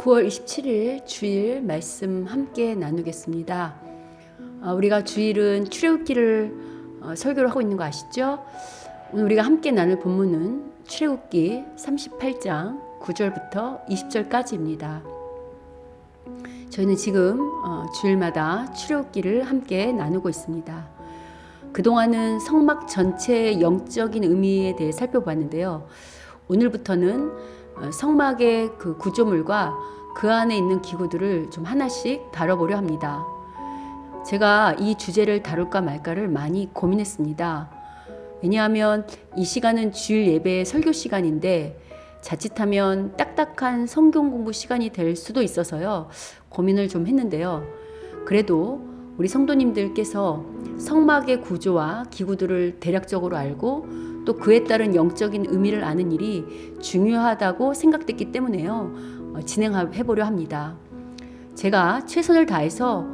9월 27일 주일 말씀 함께 나누겠습니다. 우리가 주일은 출애굽기를 설교를 하고 있는 거 아시죠? 오늘 우리가 함께 나눌 본문은 출애굽기 38장 9절부터 20절까지입니다. 저희는 지금 주일마다 출애굽기를 함께 나누고 있습니다. 그동안은 성막 전체의 영적인 의미에 대해 살펴봤는데요. 오늘부터는 성막의 그 구조물과 그 안에 있는 기구들을 좀 하나씩 다뤄보려 합니다. 제가 이 주제를 다룰까 말까를 많이 고민했습니다. 왜냐하면 이 시간은 주일 예배의 설교 시간인데 자칫하면 딱딱한 성경 공부 시간이 될 수도 있어서요. 고민을 좀 했는데요. 그래도 우리 성도님들께서 성막의 구조와 기구들을 대략적으로 알고 또 그에 따른 영적인 의미를 아는 일이 중요하다고 생각됐기 때문에요. 진행해보려 합니다. 제가 최선을 다해서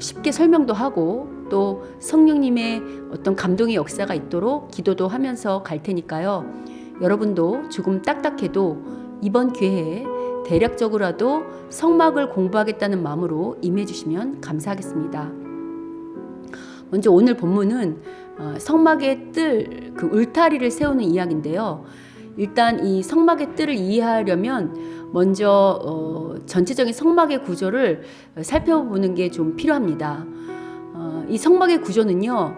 쉽게 설명도 하고 또 성령님의 어떤 감동의 역사가 있도록 기도도 하면서 갈 테니까요. 여러분도 조금 딱딱해도 이번 기회에 대략적으로라도 성막을 공부하겠다는 마음으로 임해 주시면 감사하겠습니다. 먼저 오늘 본문은 성막의 뜰, 그 울타리를 세우는 이야기인데요. 일단 이 성막의 뜰을 이해하려면 먼저 전체적인 성막의 구조를 살펴보는 게 좀 필요합니다. 이 성막의 구조는요,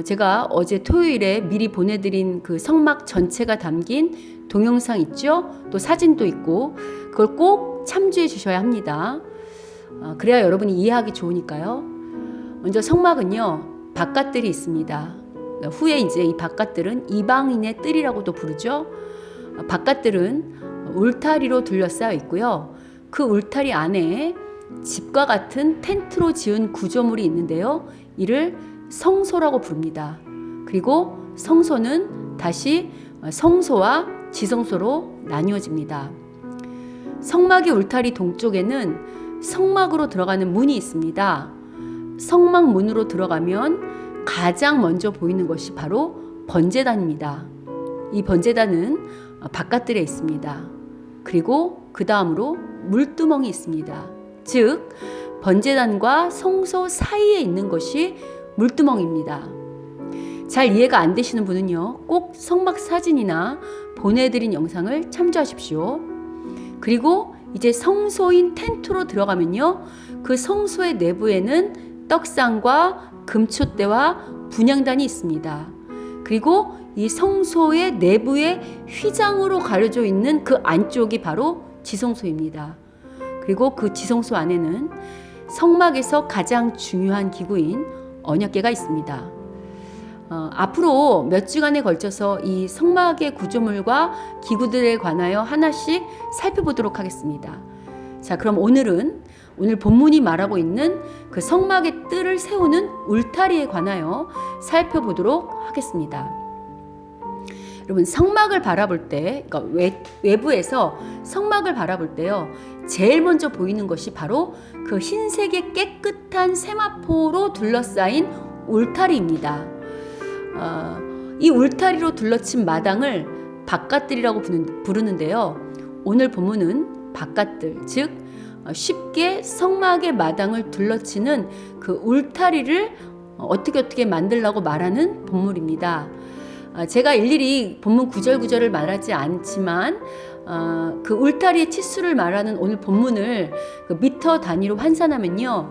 제가 어제 토요일에 미리 보내드린 그 성막 전체가 담긴 동영상 있죠? 또 사진도 있고 그걸 꼭 참조해 주셔야 합니다. 그래야 여러분이 이해하기 좋으니까요. 먼저 성막은요, 바깥뜰이 있습니다. 후에 이제 이 바깥뜰은 이방인의 뜰이라고도 부르죠. 바깥뜰은 울타리로 둘러싸여 있고요. 그 울타리 안에 집과 같은 텐트로 지은 구조물이 있는데요. 이를 성소라고 부릅니다. 그리고 성소는 다시 성소와 지성소로 나뉘어집니다. 성막의 울타리 동쪽에는 성막으로 들어가는 문이 있습니다. 성막 문으로 들어가면 가장 먼저 보이는 것이 바로 번제단입니다. 이 번제단은 바깥뜰에 있습니다. 그리고 그 다음으로 물두멍이 있습니다. 즉 번제단과 성소 사이에 있는 것이 물두멍입니다. 잘 이해가 안 되시는 분은요, 꼭 성막 사진이나 보내드린 영상을 참조하십시오. 그리고 이제 성소인 텐트로 들어가면요, 그 성소의 내부에는 떡상과 금촛대와 분향단이 있습니다. 그리고 이 성소의 내부에 휘장으로 가려져 있는 그 안쪽이 바로 지성소입니다. 그리고 그 지성소 안에는 성막에서 가장 중요한 기구인 언약궤가 있습니다. 앞으로 몇 주간에 걸쳐서 이 성막의 구조물과 기구들에 관하여 하나씩 살펴보도록 하겠습니다. 자, 그럼 오늘 본문이 말하고 있는 그 성막의 뜰을 세우는 울타리에 관하여 살펴보도록 하겠습니다. 여러분, 성막을 바라볼 때, 그러니까 외부에서 성막을 바라볼 때요, 제일 먼저 보이는 것이 바로 그 흰색의 깨끗한 세마포로 둘러싸인 울타리입니다. 이 울타리로 둘러친 마당을 바깥뜰이라고 부르는데요. 오늘 본문은 바깥뜰, 즉 쉽게 성막의 마당을 둘러치는 그 울타리를 어떻게 만들라고 말하는 본문입니다. 제가 일일이 본문 구절을 말하지 않지만 그 울타리의 치수를 말하는 오늘 본문을 그 미터 단위로 환산하면요,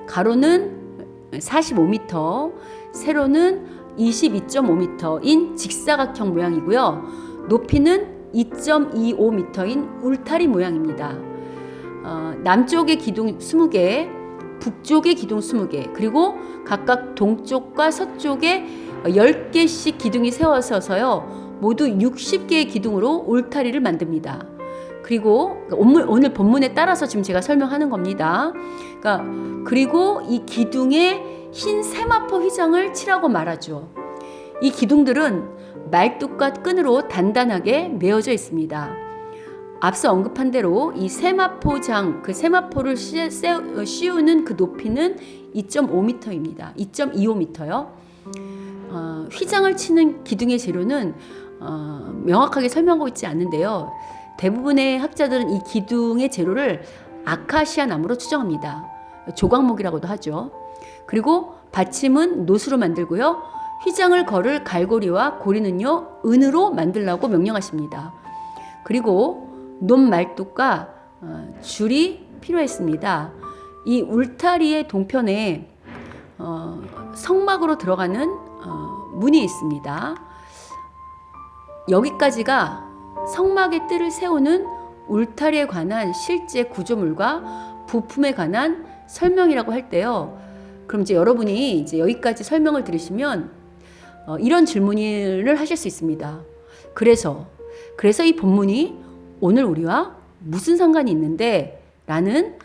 가로는 45m, 세로는 22.5m인 직사각형 모양이고요, 높이는 2.25m인 울타리 모양입니다. 남쪽의 기둥 20개, 북쪽의 기둥 20개, 그리고 각각 동쪽과 서쪽에 10개씩 기둥이 세워서요, 모두 60개의 기둥으로 울타리를 만듭니다. 그리고 오늘 본문에 따라서 지금 제가 설명하는 겁니다. 그리고 이 기둥에 흰 세마포 휘장을 칠하고 말하죠. 이 기둥들은 말뚝과 끈으로 단단하게 메어져 있습니다. 앞서 언급한 대로 이 세마포장, 그 세마포를 씌우는 그 높이는 2.5m입니다. 2.25m요. 휘장을 치는 기둥의 재료는 명확하게 설명하고 있지 않는데요. 대부분의 학자들은 이 기둥의 재료를 아카시아 나무로 추정합니다. 조각목이라고도 하죠. 그리고 받침은 노수로 만들고요. 휘장을 걸을 갈고리와 고리는요, 은으로 만들라고 명령하십니다. 그리고 논말뚝과 줄이 필요했습니다. 이 울타리의 동편에 성막으로 들어가는 문이 있습니다. 여기까지가 성막의 뜰을 세우는 울타리에 관한 실제 구조물과 부품에 관한 설명이라고 할 때요. 그럼 이제 여러분이 이제 여기까지 설명을 들으시면 이런 질문을 하실 수 있습니다. 그래서 이 본문이 오늘 우리와 무슨 상관이 있는데? 라는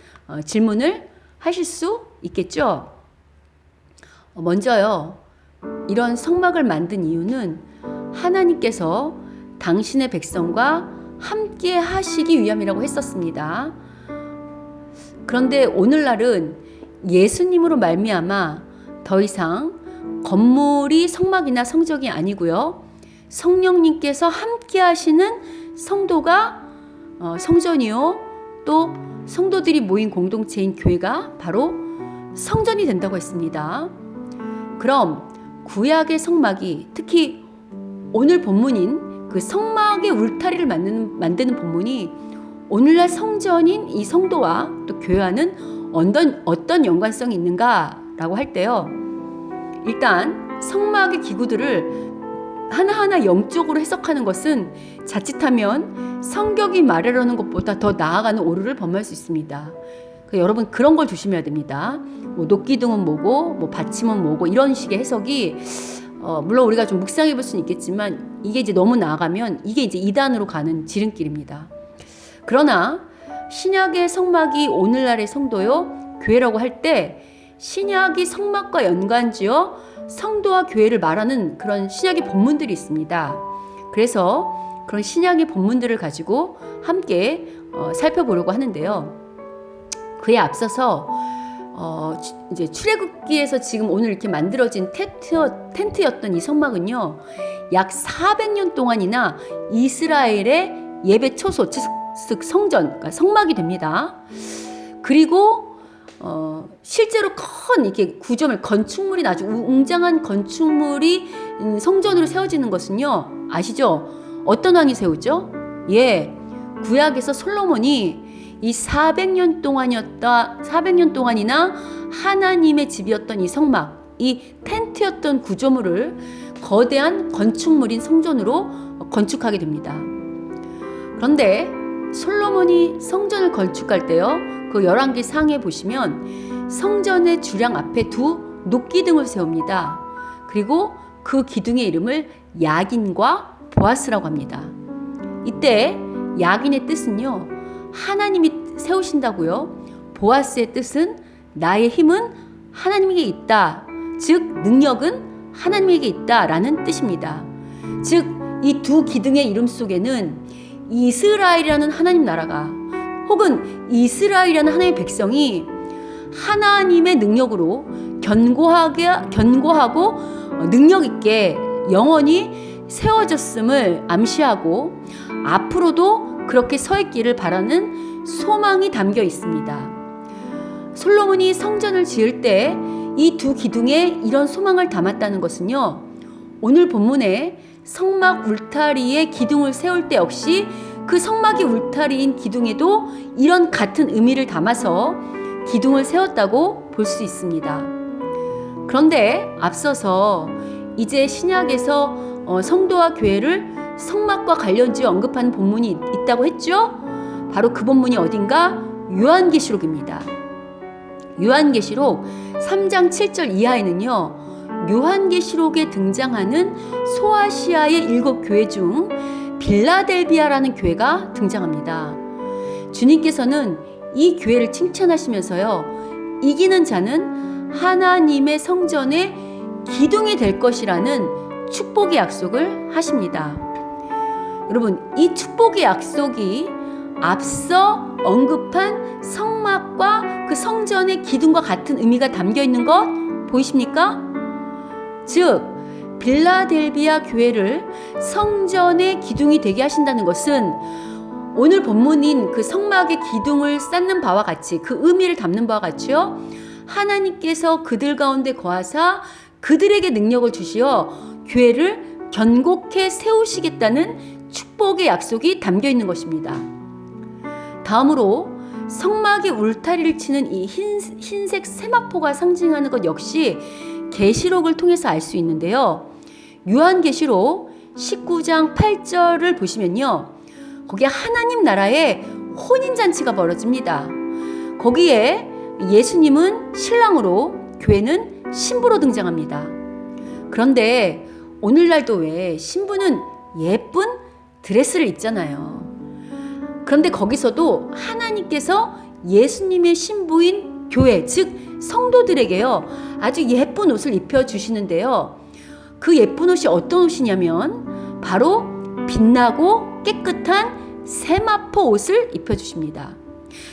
질문을 하실 수 있겠죠. 먼저요, 이런 성막을 만든 이유는 하나님께서 당신의 백성과 함께 하시기 위함이라고 했었습니다. 그런데 오늘날은 예수님으로 말미암아 더 이상 건물이 성막이나 성전이 아니고요, 성령님께서 함께 하시는 성도가 성전이요, 또 성도들이 모인 공동체인 교회가 바로 성전이 된다고 했습니다. 그럼 구약의 성막이, 특히 오늘 본문인 그 성막의 울타리를 만드는 본문이 오늘날 성전인 이 성도와 또 교회와는 어떤 연관성이 있는가라고 할 때요, 일단 성막의 기구들을 하나하나 영적으로 해석하는 것은 자칫하면 성경이 말하려는 것보다 더 나아가는 오류를 범할 수 있습니다. 여러분 그런 걸 조심해야 됩니다. 뭐 녹기둥은 뭐고, 뭐 받침은 뭐고, 이런 식의 해석이 물론 우리가 좀 묵상해 볼 수는 있겠지만 이게 이제 너무 나아가면 이게 이제 이단으로 가는 지름길입니다. 그러나 신약의 성막이 오늘날의 성도요, 교회라고 할 때 신약이 성막과 연관지어 성도와 교회를 말하는 그런 신약의 본문들이 있습니다. 그래서 그런 신약의 본문들을 가지고 함께 살펴보려고 하는데요. 그에 앞서서 이제 출애굽기에서 지금 오늘 이렇게 만들어진 텐트였던 이 성막은요, 약 400년 동안이나 이스라엘의 예배 처소, 즉 성전, 그러니까 성막이 됩니다. 그리고 실제로 큰 이렇게 구조물, 건축물이 아주 웅장한 건축물이 성전으로 세워지는 것은요, 아시죠? 어떤 왕이 세우죠? 예, 구약에서 솔로몬이 이 400년 동안이나 하나님의 집이었던 이 성막, 이 텐트였던 구조물을 거대한 건축물인 성전으로 건축하게 됩니다. 그런데 솔로몬이 성전을 건축할 때요, 그 열왕기 상에 보시면 성전의 주량 앞에 두 녹기둥을 세웁니다. 그리고 그 기둥의 이름을 야긴과 보아스라고 합니다. 이때 야긴의 뜻은요, 하나님이 세우신다고요. 보아스의 뜻은 나의 힘은 하나님에게 있다. 즉 능력은 하나님에게 있다라는 뜻입니다. 즉 이 두 기둥의 이름 속에는 이스라엘이라는 하나님 나라가, 혹은 이스라엘이라는 하나님의 백성이 하나님의 능력으로 견고하고 능력 있게 영원히 세워졌음을 암시하고 앞으로도 그렇게 서 있기를 바라는 소망이 담겨 있습니다. 솔로몬이 성전을 지을 때 이 두 기둥에 이런 소망을 담았다는 것은요, 오늘 본문에 성막 울타리에 기둥을 세울 때 역시 그 성막의 울타리인 기둥에도 이런 같은 의미를 담아서 기둥을 세웠다고 볼 수 있습니다. 그런데 앞서서 이제 신약에서 성도와 교회를 성막과 관련지어 언급하는 본문이 있다고 했죠? 바로 그 본문이 어딘가? 요한계시록입니다. 요한계시록 3장 7절 이하에는요, 요한계시록에 등장하는 소아시아의 7 교회 중 빌라델비아라는 교회가 등장합니다. 주님께서는 이 교회를 칭찬하시면서요, 이기는 자는 하나님의 성전의 기둥이 될 것이라는 축복의 약속을 하십니다. 여러분, 이 축복의 약속이 앞서 언급한 성막과 그 성전의 기둥과 같은 의미가 담겨 있는 것 보이십니까? 즉 빌라델비아 교회를 성전의 기둥이 되게 하신다는 것은 오늘 본문인 그 성막의 기둥을 쌓는 바와 같이 그 의미를 담는 바와 같이요. 하나님께서 그들 가운데 거하사 그들에게 능력을 주시어 교회를 견고케 세우시겠다는 축복의 약속이 담겨 있는 것입니다. 다음으로 성막의 울타리를 치는 이 흰색 세마포가 상징하는 것 역시 계시록을 통해서 알 수 있는데요. 요한계시록 19장 8절을 보시면요. 거기에 하나님 나라의 혼인잔치가 벌어집니다. 거기에 예수님은 신랑으로 교회는 신부로 등장합니다. 그런데 오늘날도 왜 신부는 예쁜 드레스를 입잖아요. 그런데 거기서도 하나님께서 예수님의 신부인 교회, 즉 성도들에게요, 아주 예쁜 옷을 입혀주시는데요. 그 예쁜 옷이 어떤 옷이냐면 바로 빛나고 깨끗한 세마포 옷을 입혀주십니다.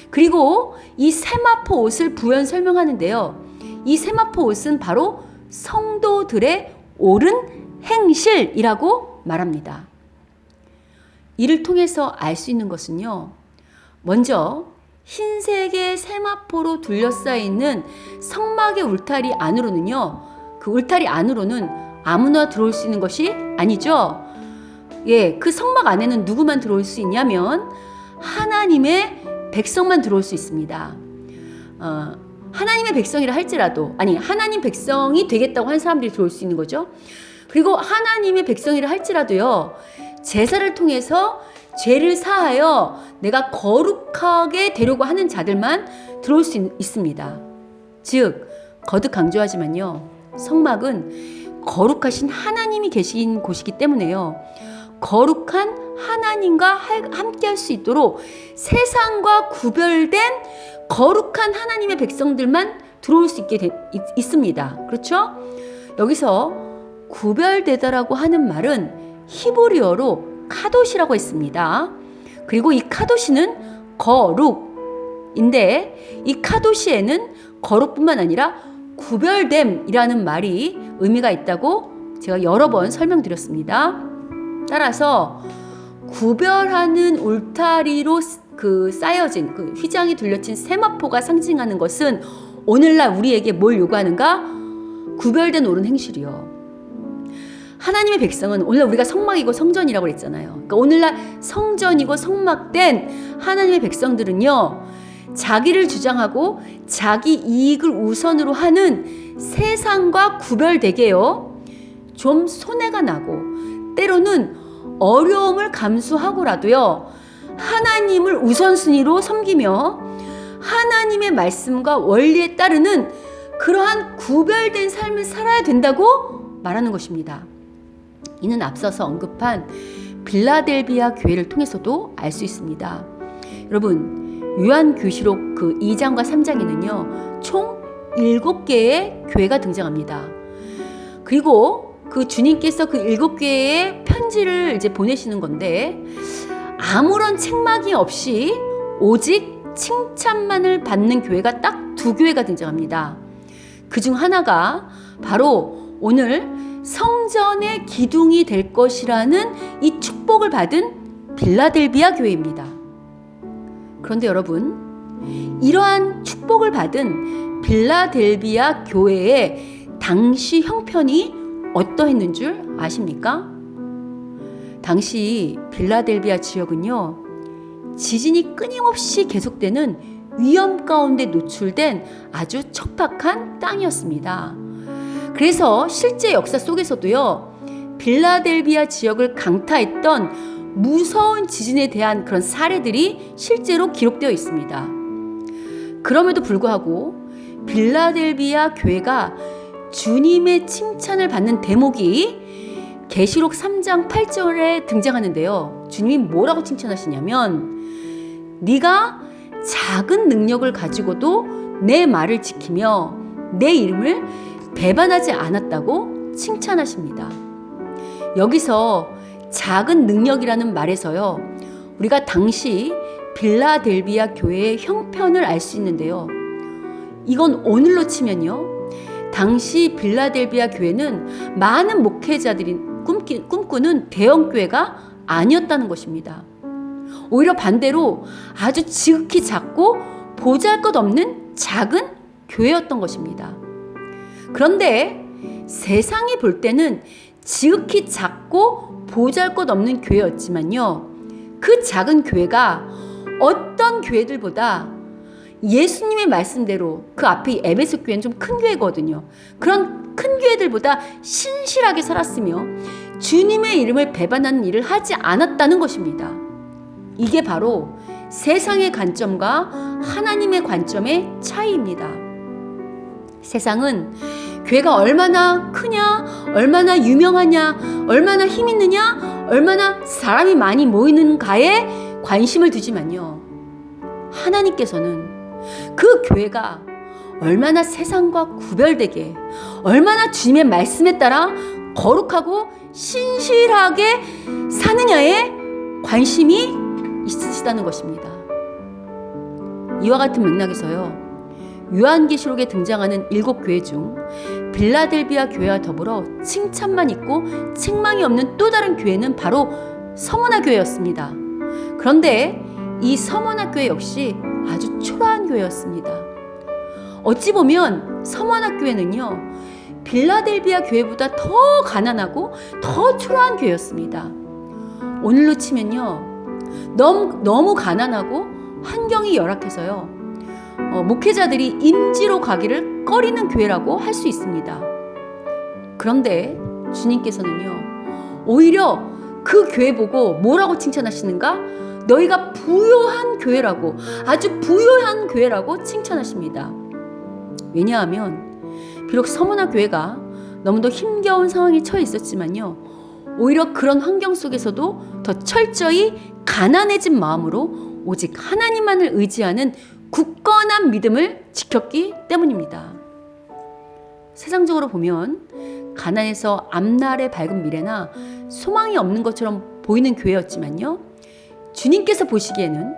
그리고 이 세마포 옷을 부연 설명하는데요. 이 세마포 옷은 바로 성도들의 옳은 행실이라고 말합니다. 이를 통해서 알 수 있는 것은요. 먼저 흰색의 세마포로 둘러싸여 있는 성막의 울타리 안으로는요. 그 울타리 안으로는 아무나 들어올 수 있는 것이 아니죠. 예, 그 성막 안에는 누구만 들어올 수 있냐면 하나님의 백성만 들어올 수 있습니다. 하나님의 백성이라 할지라도, 아니 하나님 백성이 되겠다고 한 사람들이 들어올 수 있는 거죠. 그리고 하나님의 백성이라 할지라도요, 제사를 통해서 죄를 사하여 내가 거룩하게 되려고 하는 자들만 들어올 수 있습니다. 즉 거듭 강조하지만요, 성막은 거룩하신 하나님이 계신 곳이기 때문에요, 거룩한 하나님과 함께 할 수 있도록 세상과 구별된 거룩한 하나님의 백성들만 들어올 수 있게 있습니다. 그렇죠? 여기서 구별되다라고 하는 말은 히브리어로 카도시라고 했습니다. 그리고 이 카도시는 거룩인데, 이 카도시에는 거룩뿐만 아니라 구별됨이라는 말이 의미가 있다고 제가 여러 번 설명드렸습니다. 따라서 구별하는 울타리로 쌓여진 그 휘장이 둘러친 세마포가 상징하는 것은 오늘날 우리에게 뭘 요구하는가? 구별된 옳은 행실이요. 하나님의 백성은 오늘날 우리가 성막이고 성전이라고 그랬잖아요. 그러니까 오늘날 성전이고 성막된 하나님의 백성들은요, 자기를 주장하고 자기 이익을 우선으로 하는 세상과 구별되게요, 좀 손해가 나고 때로는 어려움을 감수하고라도요, 하나님을 우선순위로 섬기며 하나님의 말씀과 원리에 따르는 그러한 구별된 삶을 살아야 된다고 말하는 것입니다. 이는 앞서서 언급한 빌라델비아 교회를 통해서도 알 수 있습니다. 여러분, 요한계시록 그 2장과 3장에는요 총 7개의 교회가 등장합니다. 그리고 그 주님께서 그 7개의 편지를 이제 보내시는 건데, 아무런 책망이 없이 오직 칭찬만을 받는 교회가 딱 2교회가 등장합니다. 그중 하나가 바로 오늘 성전의 기둥이 될 것이라는 이 축복을 받은 빌라델비아 교회입니다. 그런데 여러분, 이러한 축복을 받은 빌라델비아 교회의 당시 형편이 어떠했는 줄 아십니까? 당시 빌라델비아 지역은요, 지진이 끊임없이 계속되는 위험 가운데 노출된 아주 척박한 땅이었습니다. 그래서 실제 역사 속에서도요, 빌라델비아 지역을 강타했던 무서운 지진에 대한 그런 사례들이 실제로 기록되어 있습니다. 그럼에도 불구하고 빌라델비아 교회가 주님의 칭찬을 받는 대목이 계시록 3장 8절에 등장하는데요. 주님이 뭐라고 칭찬하시냐면, 네가 작은 능력을 가지고도 내 말을 지키며 내 이름을 배반하지 않았다고 칭찬하십니다. 여기서 작은 능력이라는 말에서요, 우리가 당시 빌라델비아 교회의 형편을 알 수 있는데요. 이건 오늘로 치면요, 당시 빌라델비아 교회는 많은 목회자들이 꿈꾸는 대형 교회가 아니었다는 것입니다. 오히려 반대로 아주 지극히 작고 보잘것없는 작은 교회였던 것입니다. 그런데 세상이 볼 때는 지극히 작고 보잘것없는 교회였지만요, 그 작은 교회가 어떤 교회들보다 예수님의 말씀대로, 그 앞에 에베소 교회는 좀 큰 교회거든요. 그런 큰 교회들보다 신실하게 살았으며 주님의 이름을 배반하는 일을 하지 않았다는 것입니다. 이게 바로 세상의 관점과 하나님의 관점의 차이입니다. 세상은 교회가 얼마나 크냐, 얼마나 유명하냐, 얼마나 힘 있느냐, 얼마나 사람이 많이 모이는가에 관심을 두지만요, 하나님께서는 그 교회가 얼마나 세상과 구별되게, 얼마나 주님의 말씀에 따라 거룩하고 신실하게 사느냐에 관심이 있으시다는 것입니다. 이와 같은 맥락에서요, 요한계시록에 등장하는 7교회 중 빌라델비아 교회와 더불어 칭찬만 있고 책망이 없는 또 다른 교회는 바로 서머나 교회였습니다. 그런데 이 서머나 교회 역시 아주 초라한 교회였습니다. 어찌 보면 서머나 교회는요, 빌라델비아 교회보다 더 가난하고 더 초라한 교회였습니다. 오늘로 치면요, 너무 가난하고 환경이 열악해서요, 목회자들이 임지로 가기를 꺼리는 교회라고 할 수 있습니다. 그런데 주님께서는요, 오히려 그 교회 보고 뭐라고 칭찬하시는가? 너희가 부요한 교회라고, 아주 부요한 교회라고 칭찬하십니다. 왜냐하면 비록 서머나 교회가 너무도 힘겨운 상황에 처해 있었지만요, 오히려 그런 환경 속에서도 더 철저히 가난해진 마음으로 오직 하나님만을 의지하는 굳건한 믿음을 지켰기 때문입니다. 세상적으로 보면 가난해서 앞날의 밝은 미래나 소망이 없는 것처럼 보이는 교회였지만요, 주님께서 보시기에는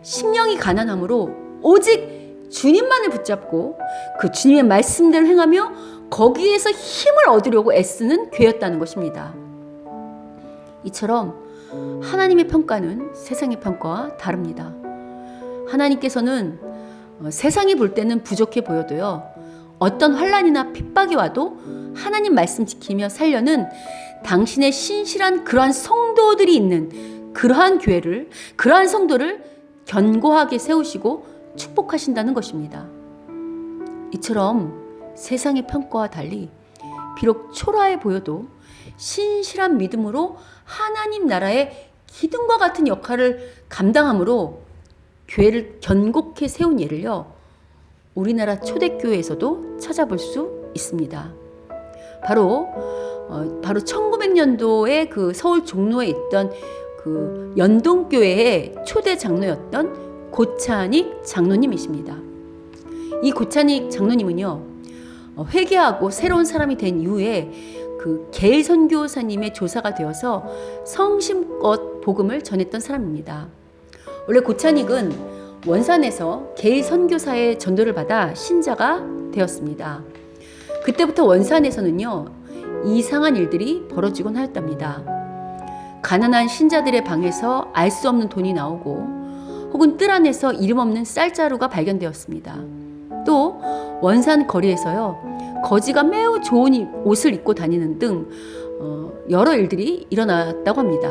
심령이 가난함으로 오직 주님만을 붙잡고 그 주님의 말씀대로 행하며 거기에서 힘을 얻으려고 애쓰는 교회였다는 것입니다. 이처럼 하나님의 평가는 세상의 평가와 다릅니다. 하나님께서는 세상이 볼 때는 부족해 보여도요, 어떤 환난이나 핍박이 와도 하나님 말씀 지키며 살려는 당신의 신실한 그러한 성도들이 있는 그러한 교회를, 그러한 성도를 견고하게 세우시고 축복하신다는 것입니다. 이처럼 세상의 평가와 달리 비록 초라해 보여도 신실한 믿음으로 하나님 나라의 기둥과 같은 역할을 감당함으로 교회를 견고히 세운 예를요, 우리나라 초대교회에서도 찾아볼 수 있습니다. 바로 1900년도에 그 서울 종로에 있던 그 연동교회의 초대 장로였던 고찬익 장로님이십니다. 이 고찬익 장로님은요, 회개하고 새로운 사람이 된 이후에 그 게일 선교사님의 조사가 되어서 성심껏 복음을 전했던 사람입니다. 원래 고찬익은 원산에서 게일 선교사의 전도를 받아 신자가 되었습니다. 그때부터 원산에서는요, 이상한 일들이 벌어지곤 하였답니다. 가난한 신자들의 방에서 알 수 없는 돈이 나오고, 혹은 뜰 안에서 이름 없는 쌀자루가 발견되었습니다. 또 원산 거리에서요, 거지가 매우 좋은 옷을 입고 다니는 등 여러 일들이 일어났다고 합니다.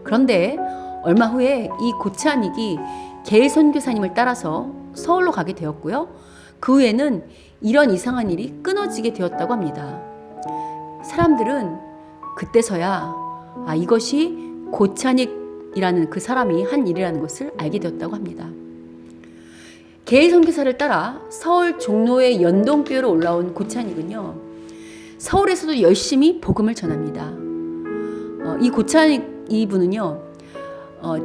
그런데 얼마 후에 이 고찬익이 게일 선교사님을 따라서 서울로 가게 되었고요, 그 후에는 이런 이상한 일이 끊어지게 되었다고 합니다. 사람들은 그때서야 이것이 고찬익이라는 그 사람이 한 일이라는 것을 알게 되었다고 합니다. 게일 선교사를 따라 서울 종로의 연동교회로 올라온 고찬익은요, 서울에서도 열심히 복음을 전합니다. 이 고찬익 이분은요,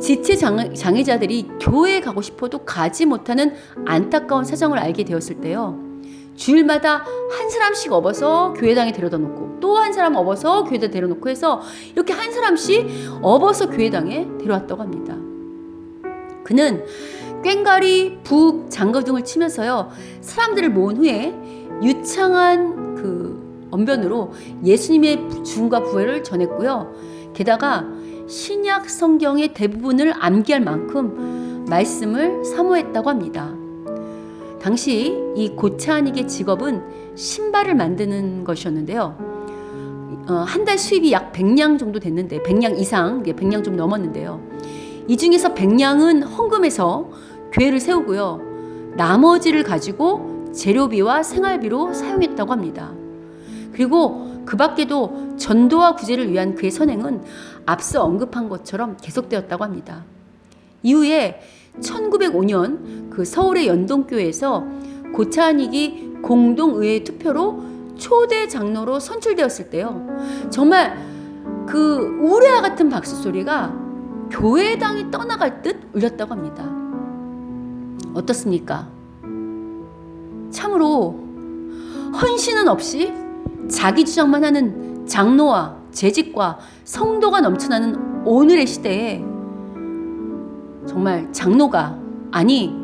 지체 장애자들이 교회에 가고 싶어도 가지 못하는 안타까운 사정을 알게 되었을 때요, 주일마다 한 사람씩 업어서 교회당에 데려다 놓고 또 한 사람 업어서 교회당에 데려놓고 해서 이렇게 한 사람씩 업어서 교회당에 데려왔다고 합니다. 그는 꽹과리, 북, 장구 등을 치면서요, 사람들을 모은 후에 유창한 그 언변으로 예수님의 죽음과 부활을 전했고요, 게다가 신약 성경의 대부분을 암기할 만큼 말씀을 사모했다고 합니다. 당시 이 고차닉의 직업은 신발을 만드는 것이었는데요. 한 달 수입이 약 100냥 정도 됐는데 100냥 이상, 100냥 좀 넘었는데요. 이 중에서 100냥은 헌금해서 교회를 세우고요. 나머지를 가지고 재료비와 생활비로 사용했다고 합니다. 그리고 그 밖에도 전도와 구제를 위한 그의 선행은 앞서 언급한 것처럼 계속되었다고 합니다. 이후에 1905년 그 서울의 연동교회에서 고차닉이 공동의회 투표로 초대 장로로 선출되었을 때요. 정말 그 우레와 같은 박수 소리가 교회당이 떠나갈 듯 울렸다고 합니다. 어떻습니까? 참으로 헌신은 없이 자기 주장만 하는 장로와 재직과 성도가 넘쳐나는 오늘의 시대에 정말 장로가, 아니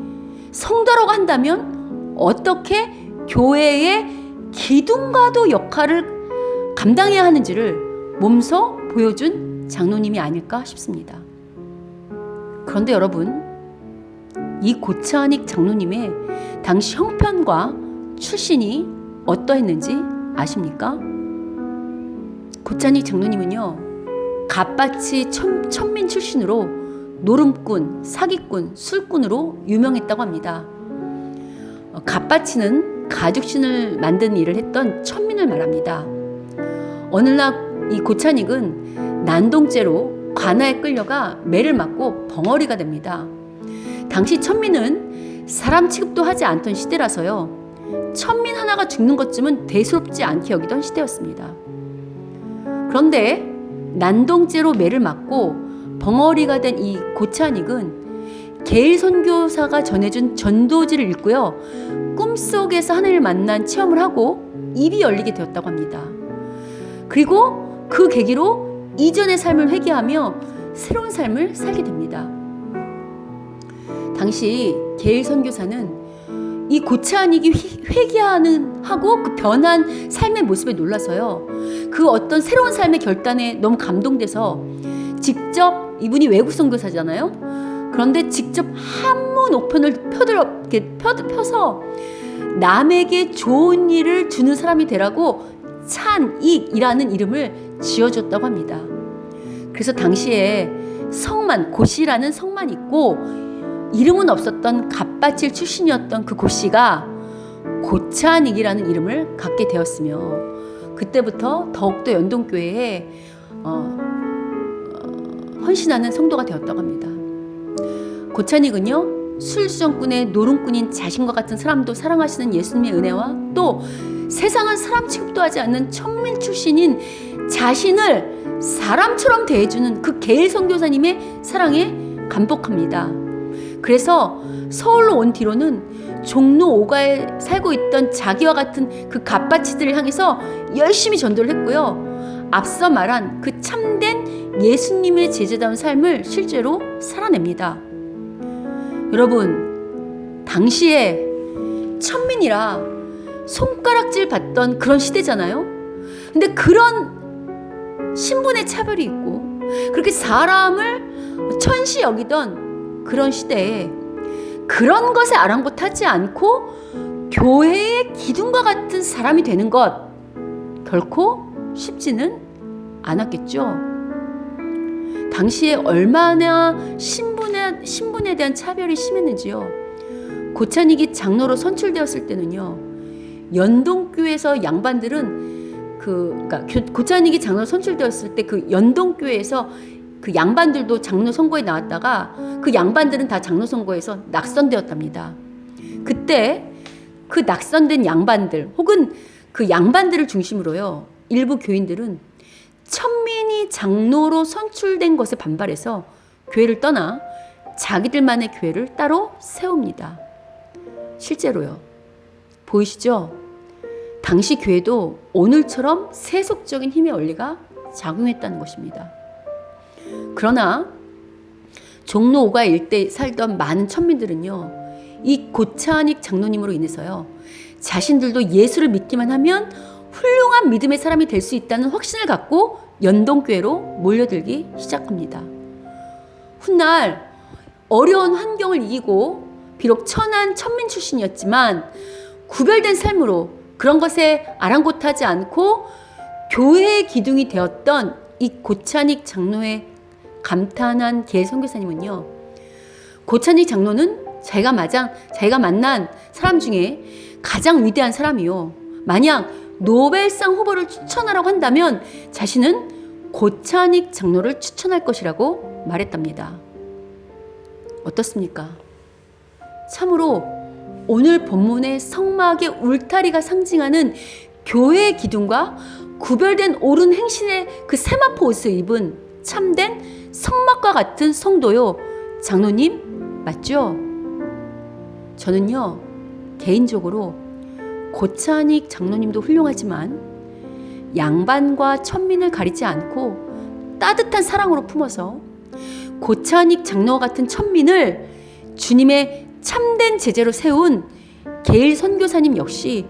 성도라고 한다면 어떻게 교회의 기둥과도 역할을 감당해야 하는지를 몸소 보여준 장로님이 아닐까 싶습니다. 그런데 여러분, 이 고차닉 장로님의 당시 형편과 출신이 어떠했는지 아십니까? 고차닉 장로님은요, 갓바치 천민 출신으로 노름꾼, 사기꾼, 술꾼으로 유명했다고 합니다. 갓바치는 가죽신을 만드는 일을 했던 천민을 말합니다. 어느 날 이 고차닉은 난동죄로 관아에 끌려가 매를 맞고 벙어리가 됩니다. 당시 천민은 사람 취급도 하지 않던 시대라서요. 천민 하나가 죽는 것쯤은 대수롭지 않게 여기던 시대였습니다. 그런데 난동죄로 매를 맞고 벙어리가 된 이 고차닉은 게일 선교사가 전해준 전도지를 읽고요. 꿈속에서 하나님을 만난 체험을 하고 입이 열리게 되었다고 합니다. 그리고 그 계기로 이전의 삶을 회개하며 새로운 삶을 살게 됩니다. 당시 게일 선교사는 이 고차닉이 회개하는 하고 그 변한 삶의 모습에 놀라서요. 그 어떤 새로운 삶의 결단에 너무 감동돼서 직접, 이분이 외국 선교사잖아요. 그런데 직접 한문 5편을 펴서 남에게 좋은 일을 주는 사람이 되라고 찬익이라는 이름을 지어줬다고 합니다. 그래서 당시에 성만, 고씨라는 성만 있고 이름은 없었던 갓바칠 출신이었던 그 고씨가 고차닉이라는 이름을 갖게 되었으며 그때부터 더욱더 연동교회에 헌신하는 성도가 되었다고 합니다. 고차닉은요, 술주정꾼의 노름꾼인 자신과 같은 사람도 사랑하시는 예수님의 은혜와 또 세상은 사람 취급도 하지 않는 천민 출신인 자신을 사람처럼 대해주는 그 게일 선교사님의 사랑에 감복합니다. 그래서 서울로 온 뒤로는 종로 5가에 살고 있던 자기와 같은 그 갓바치들을 향해서 열심히 전도를 했고요. 앞서 말한 그 참된 예수님의 제자다운 삶을 실제로 살아냅니다. 여러분, 당시에 천민이라 손가락질 받던 그런 시대잖아요. 근데 그런 신분의 차별이 있고 그렇게 사람을 천시 여기던 그런 시대에 그런 것에 아랑곳하지 않고 교회의 기둥과 같은 사람이 되는 것 결코 쉽지는 않았겠죠. 당시에 얼마나 신분에 대한 차별이 심했는지요. 고차닉이 장로로 선출되었을 때는요, 연동교회에서 양반들은 그러니까 고차닉이 장로로 선출되었을 때 그 연동교회에서 그 양반들도 장로 선거에 나왔다가 그 양반들은 다 장로 선거에서 낙선되었답니다. 그때 그 낙선된 양반들 혹은 그 양반들을 중심으로요, 일부 교인들은 천민이 장로로 선출된 것에 반발해서 교회를 떠나 자기들만의 교회를 따로 세웁니다. 실제로요. 보이시죠? 당시 교회도 오늘처럼 세속적인 힘의 원리가 작용했다는 것입니다. 그러나 종로 5가 일대에 살던 많은 천민들은요, 이 고차닉 장로님으로 인해서요, 자신들도 예수를 믿기만 하면 훌륭한 믿음의 사람이 될 수 있다는 확신을 갖고 연동교회로 몰려들기 시작합니다. 훗날 어려운 환경을 이기고 비록 천한 천민 출신이었지만 구별된 삶으로 그런 것에 아랑곳하지 않고 교회의 기둥이 되었던 이 고찬익 장로의 감탄한 개 선교사님은요, 고찬익 장로는 자기가 만난 사람 중에 가장 위대한 사람이요, 만약 노벨상 후보를 추천하라고 한다면 자신은 고찬익 장로를 추천할 것이라고 말했답니다. 어떻습니까? 참으로 오늘 본문의 성막의 울타리가 상징하는 교회의 기둥과 구별된 옳은 행실의 그 세마포 옷을 입은 참된 성막과 같은 성도요, 장로님 맞죠? 저는요, 개인적으로 고찬익 장로님도 훌륭하지만 양반과 천민을 가리지 않고 따뜻한 사랑으로 품어서 고찬익 장로와 같은 천민을 주님의 참된 제자로 세운 게일 선교사님 역시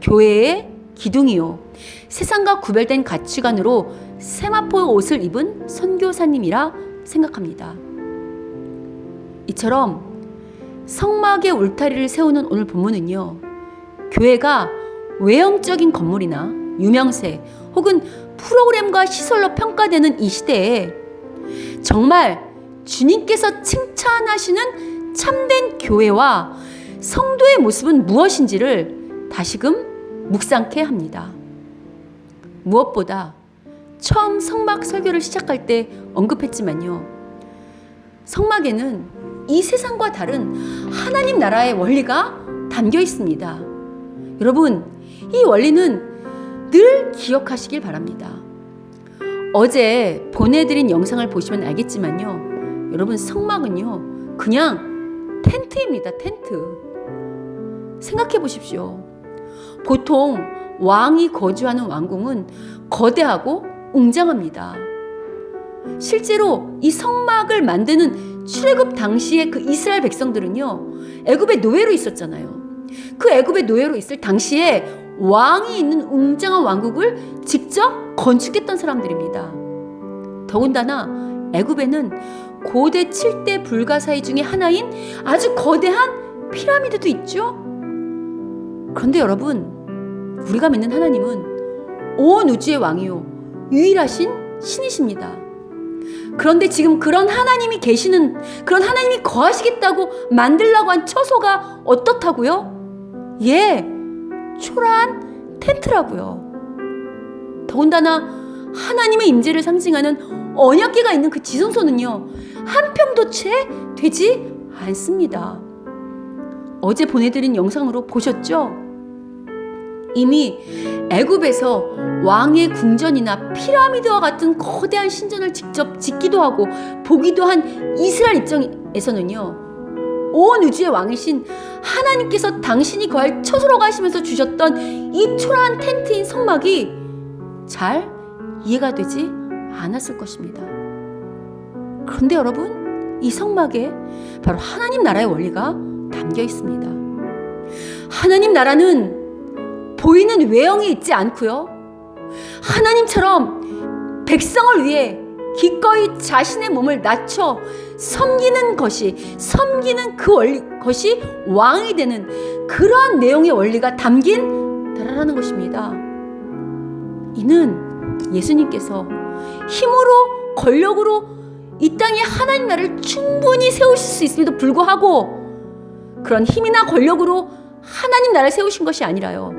교회의 기둥이요, 세상과 구별된 가치관으로 세마포 옷을 입은 선교사님이라 생각합니다. 이처럼 성막의 울타리를 세우는 오늘 본문은요, 교회가 외형적인 건물이나 유명세 혹은 프로그램과 시설로 평가되는 이 시대에 정말 주님께서 칭찬하시는 참된 교회와 성도의 모습은 무엇인지를 다시금 묵상케 합니다. 무엇보다 처음 성막 설교를 시작할 때 언급했지만요, 성막에는 이 세상과 다른 하나님 나라의 원리가 담겨 있습니다. 여러분, 이 원리는 늘 기억하시길 바랍니다. 어제 보내드린 영상을 보시면 알겠지만요, 여러분, 성막은요 그냥 텐트입니다. 텐트. 생각해 보십시오. 보통 왕이 거주하는 왕궁은 거대하고 웅장합니다. 실제로 이 성막을 만드는 출애굽 당시의 그 이스라엘 백성들은요, 애굽의 노예로 있었잖아요. 그 애굽의 노예로 있을 당시에 왕이 있는 웅장한 왕국을 직접 건축했던 사람들입니다. 더군다나 애굽에는 고대 7대 불가사의 중에 하나인 아주 거대한 피라미드도 있죠. 그런데 여러분, 우리가 믿는 하나님은 온 우주의 왕이요, 유일하신 신이십니다. 그런데 지금 그런 하나님이 계시는, 그런 하나님이 거하시겠다고 만들라고 한 처소가 어떻다고요? 예, 초라한 텐트라고요. 더군다나 하나님의 임재를 상징하는 언약궤가 있는 그 지성소는요, 한 평도 채 되지 않습니다. 어제 보내드린 영상으로 보셨죠? 이미 애굽에서 왕의 궁전이나 피라미드와 같은 거대한 신전을 직접 짓기도 하고 보기도 한 이스라엘 입장에서는요, 온 우주의 왕이신 하나님께서 당신이 거할 처소로 가시면서 주셨던 이 초라한 텐트인 성막이 잘 이해가 되지 않았을 것입니다. 그런데 여러분, 이 성막에 바로 하나님 나라의 원리가 담겨 있습니다. 하나님 나라는 보이는 외형이 있지 않고요, 하나님처럼 백성을 위해 기꺼이 자신의 몸을 낮춰 섬기는 것이 왕이 되는 그러한 내용의 원리가 담긴 나라라는 것입니다. 이는 예수님께서 힘으로 권력으로 이 땅에 하나님 나라를 충분히 세우실 수 있음에도 불구하고 그런 힘이나 권력으로 하나님 나라를 세우신 것이 아니라요,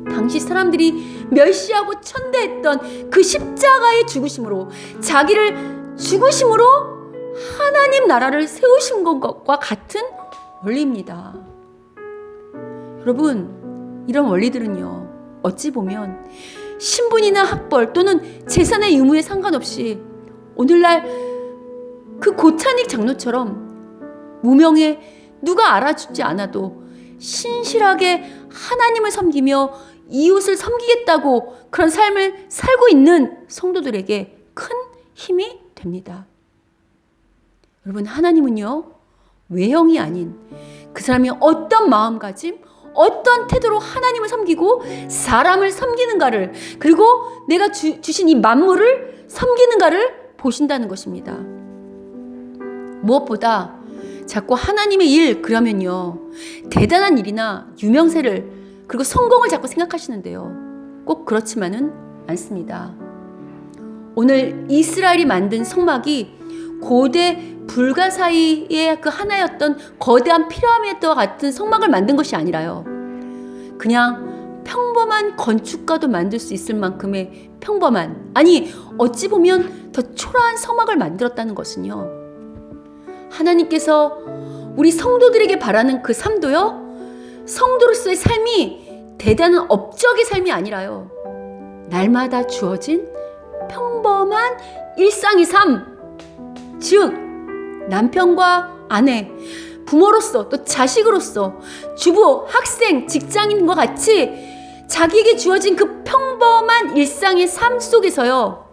당시 사람들이 멸시하고 천대했던 그 십자가의 죽으심으로, 자기를 죽으심으로 하나님 나라를 세우신 것과 같은 원리입니다. 여러분, 이런 원리들은요, 어찌 보면 신분이나 학벌 또는 재산의 유무에 상관없이 오늘날 그 고찬익 장로처럼 무명에 누가 알아주지 않아도 신실하게 하나님을 섬기며 이웃을 섬기겠다고 그런 삶을 살고 있는 성도들에게 큰 힘이 됩니다. 여러분, 하나님은요, 외형이 아닌 그 사람이 어떤 마음가짐, 어떤 태도로 하나님을 섬기고 사람을 섬기는가를, 그리고 내가 주신 이 만물을 섬기는가를 보신다는 것입니다. 무엇보다 자꾸 하나님의 일, 그러면요 대단한 일이나 유명세를 그리고 성공을 자꾸 생각하시는데요, 꼭 그렇지만은 않습니다. 오늘 이스라엘이 만든 성막이 고대 불가사의의 그 하나였던 거대한 피라미드와 같은 성막을 만든 것이 아니라요, 그냥 평범한 건축가도 만들 수 있을 만큼의 평범한, 아니 어찌 보면 더 초라한 성막을 만들었다는 것은요, 하나님께서 우리 성도들에게 바라는 그 삶도요, 성도로서의 삶이 대단한 업적의 삶이 아니라요, 날마다 주어진 평범한 일상의 삶, 즉 남편과 아내, 부모로서 또 자식으로서, 주부, 학생, 직장인과 같이 자기에게 주어진 그 평범한 일상의 삶 속에서요,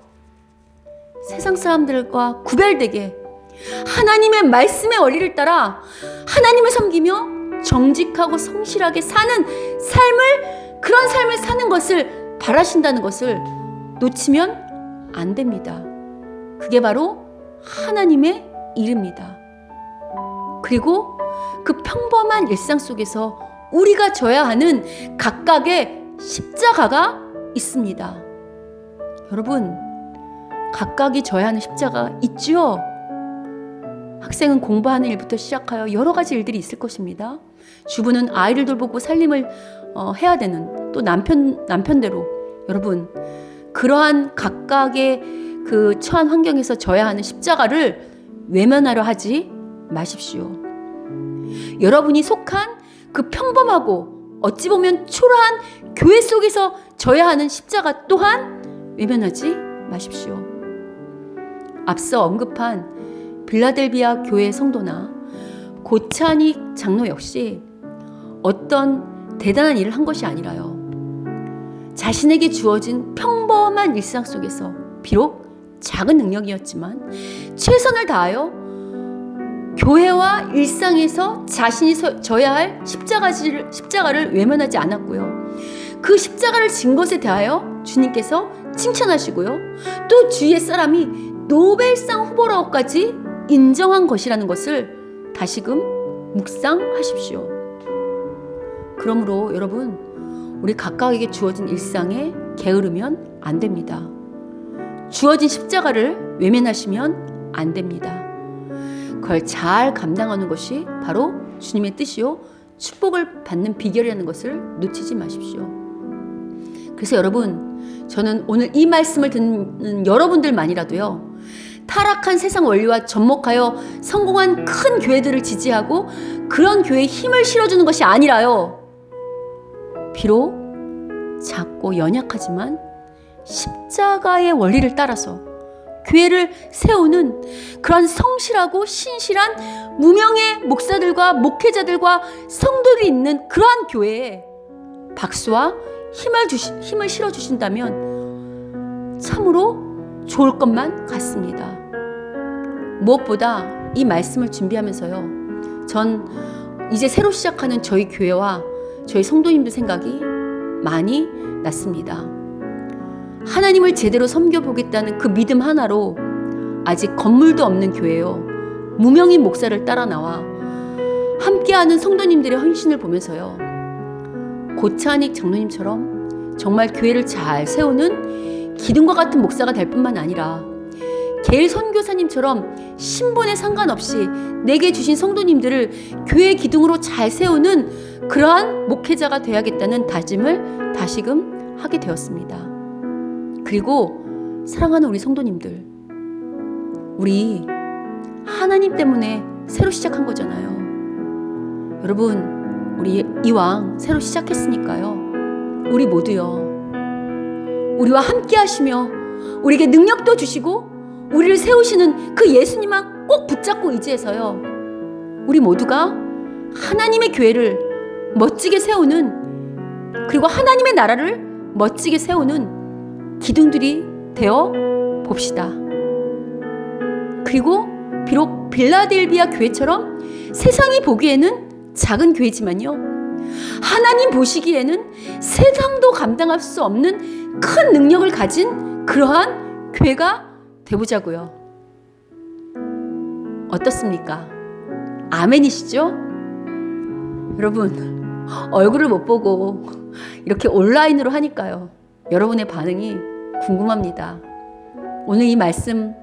세상 사람들과 구별되게 하나님의 말씀의 원리를 따라 하나님을 섬기며 정직하고 성실하게 사는 삶을, 그런 삶을 사는 것을 바라신다는 것을 놓치면 안 됩니다. 그게 바로 하나님의 일입니다. 그리고 그 평범한 일상 속에서 우리가 져야 하는 각각의 십자가가 있습니다. 여러분, 각각이 져야 하는 십자가 있죠? 학생은 공부하는 일부터 시작하여 여러 가지 일들이 있을 것입니다. 주부는 아이를 돌보고 살림을 해야 되는, 또 남편대로, 여러분 그러한 각각의 그 처한 환경에서 져야 하는 십자가를 외면하려 하지 마십시오. 여러분이 속한 그 평범하고 어찌 보면 초라한 교회 속에서 져야 하는 십자가 또한 외면하지 마십시오. 앞서 언급한 빌라델비아 교회 성도나 고찬익 장로 역시 어떤 대단한 일을 한 것이 아니라요, 자신에게 주어진 평범한 일상 속에서 비록 작은 능력이었지만 최선을 다하여 교회와 일상에서 자신이 져야 할 십자가를 외면하지 않았고요, 그 십자가를 진 것에 대하여 주님께서 칭찬하시고요, 또 주위의 사람이 노벨상 후보라고까지 인정한 것이라는 것을 다시금 묵상하십시오. 그러므로 여러분, 우리 각각에게 주어진 일상에 게으르면 안 됩니다. 주어진 십자가를 외면하시면 안 됩니다. 그걸 잘 감당하는 것이 바로 주님의 뜻이요, 축복을 받는 비결이라는 것을 놓치지 마십시오. 그래서 여러분, 저는 오늘 이 말씀을 듣는 여러분들만이라도요, 타락한 세상 원리와 접목하여 성공한 큰 교회들을 지지하고 그런 교회에 힘을 실어주는 것이 아니라요, 비록 작고 연약하지만 십자가의 원리를 따라서 교회를 세우는 그런 성실하고 신실한 무명의 목사들과 목회자들과 성도들이 있는 그러한 교회에 박수와 힘을 실어주신다면 참으로 좋을 것만 같습니다. 무엇보다 이 말씀을 준비하면서요, 전 이제 새로 시작하는 저희 교회와 저희 성도님들 생각이 많이 났습니다. 하나님을 제대로 섬겨보겠다는 그 믿음 하나로 아직 건물도 없는 교회요, 무명인 목사를 따라 나와 함께하는 성도님들의 헌신을 보면서요, 고찬익 장로님처럼 정말 교회를 잘 세우는 기둥과 같은 목사가 될 뿐만 아니라 게일 선교사님처럼 신분에 상관없이 내게 주신 성도님들을 교회의 기둥으로 잘 세우는 그러한 목회자가 되어야겠다는 다짐을 다시금 하게 되었습니다. 그리고 사랑하는 우리 성도님들, 우리 하나님 때문에 새로 시작한 거잖아요. 여러분, 우리 이왕 새로 시작했으니까요, 우리 모두요, 우리와 함께 하시며 우리에게 능력도 주시고 우리를 세우시는 그 예수님만 꼭 붙잡고 의지해서요, 우리 모두가 하나님의 교회를 멋지게 세우는, 그리고 하나님의 나라를 멋지게 세우는 기둥들이 되어 봅시다. 그리고 비록 빌라델비아 교회처럼 세상이 보기에는 작은 교회지만요, 하나님 보시기에는 세상도 감당할 수 없는 큰 능력을 가진 그러한 교회가 되보자고요. 어떻습니까? 아멘이시죠? 여러분, 얼굴을 못 보고 이렇게 온라인으로 하니까요. 여러분의 반응이 궁금합니다. 오늘 이 말씀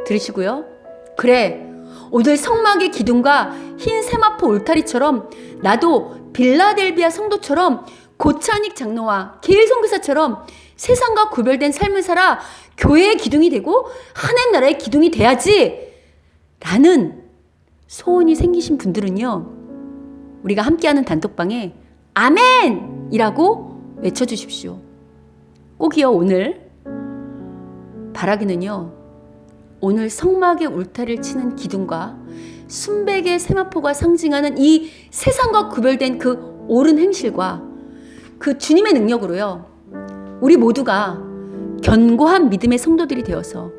들으시고요. 그래, 오늘 성막의 기둥과 흰 세마포 울타리처럼 나도 빌라델비아 성도처럼 고차닉 장로와 게일 선교사처럼 세상과 구별된 삶을 살아 교회의 기둥이 되고 하나님 나라의 기둥이 돼야지 라는 소원이 생기신 분들은요, 우리가 함께하는 단톡방에 아멘! 이라고 외쳐주십시오. 꼭이요, 오늘 바라기는요, 오늘 성막의 울타리를 치는 기둥과 순백의 세마포가 상징하는 이 세상과 구별된 그 옳은 행실과 그 주님의 능력으로요, 우리 모두가 견고한 믿음의 성도들이 되어서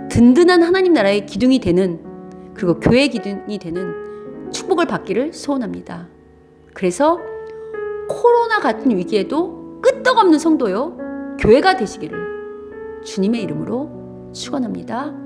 든든한 하나님 나라의 기둥이 되는, 그리고 교회의 기둥이 되는 축복을 받기를 소원합니다. 그래서 코로나 같은 위기에도 끄떡없는 성도요, 교회가 되시기를 주님의 이름으로 축원합니다.